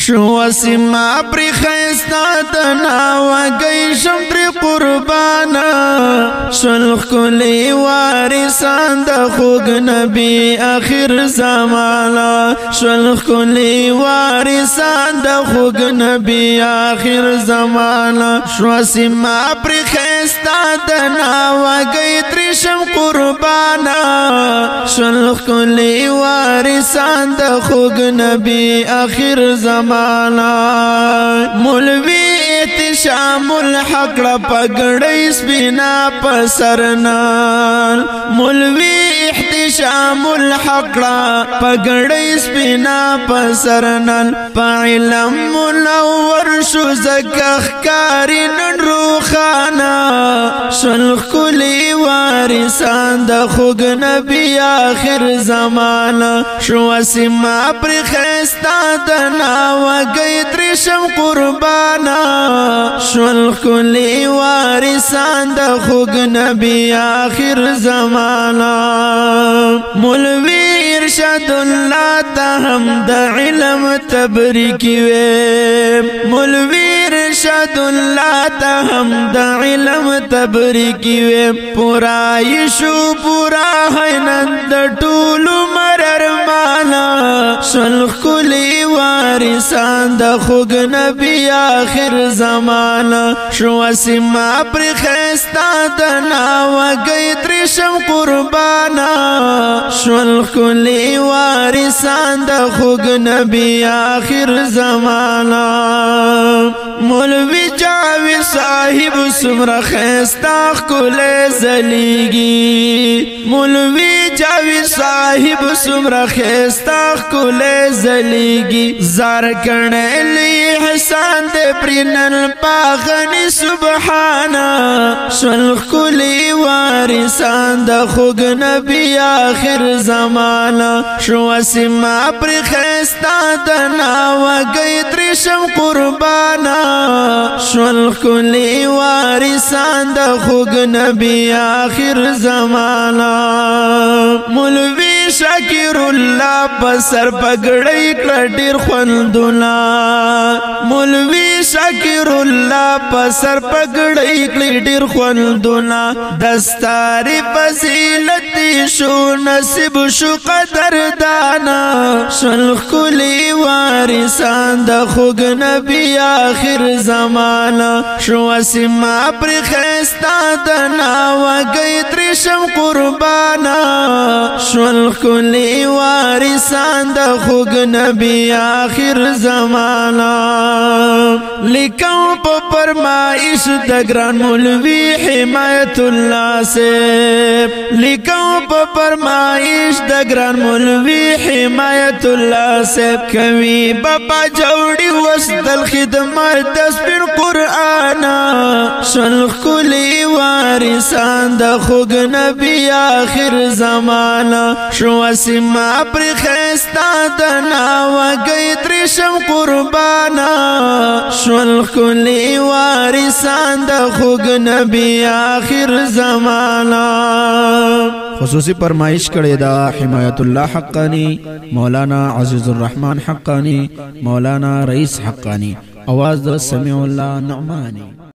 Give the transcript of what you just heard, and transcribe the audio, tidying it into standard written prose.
شو سما پر خیستا دنا وگئی شم در قربانا شلخ کلی وارثان د خوگ نبی آخر زمانا شلخ کلی وارثان د خوگ نبی آخر زمانا شو سما پر خیستا دنا وگئی ترشم قربانا شلخ کلی وارثان د خوگ نبی آخر زمانا مولوی احتشام الحق را پگڑی سپینا پسرنال مولوی احتشام الحق را پگڑی سپینا پسرنال پا علم منور شو زکخ کاری نن روخانا شلخ کلی وارثان د خوگ نبی آخر زمانا شو سما پر خیستا دنا وگئی ترشم قربانا شلخ کلی وارثان د خوگ نبی آخر زمانا مولوی ارشاد اللہ تا ہم د علم تبریکی وے مولوی ارشاد اللہ تا ہم د علم تبریکی وے پورا یشو پورا ہے نند ټولو مرر مانا شلخ کلی وارثان د خوگ نبی آخر زمانا شو سما پر خیستا دنا وگئی ترشم قربانا شلخ کلی وارثان د خوگ نبی آخر زمانا مولوی جاوی صاحب سمرا خیستا کلے زلیگی مولوی جاوی صاحب سمرا خیستا کلے زلیگی زار کرنے لی حسان دے پرینن پاغنی سبحانا شلخ کلی وارثان د خوگ نبی آخر زمانا شو سما پر خیستا دنا وگئی ترشم قربانا شلخ کلی وارثان د خوگ نبی آخر زمانا مولوی شاکر اللہ پسر پگڑی کلٹیر خوندونا مولوی شاکر اللہ پسر پگڑی کلٹیر خوندونا دستاری فضیلتی شو نصیب شو قدر دانا شلخ کلی وارثان د خوگ نبی آخر زمانا شو سما پر خیستا دنا وگئی ترشم قربانا شلخ کلی وارثان د خوگ نبی آخر زمانا لکھوں پا فرمائش د گران مولوی حمایت اللہ سے لکھوں پا فرمائش د گران مولوی حمایت اللہ سے کوي بابا جوڑی وسدل خدمت دسپن قرآنا شلخ کلی وارثان د خوگ نبی آخر زمانا شو سما پر خیستا دنا وگئی ترشم قربانا شلخ کلی وارثان د خوگ نبی آخر زمانا خصوصی فرمائش کړی دا حمایت الله حقانی مولانا عزیز الرحمن حقانی مولانا رئیس حقانی آواز د سمیع الله نعمانی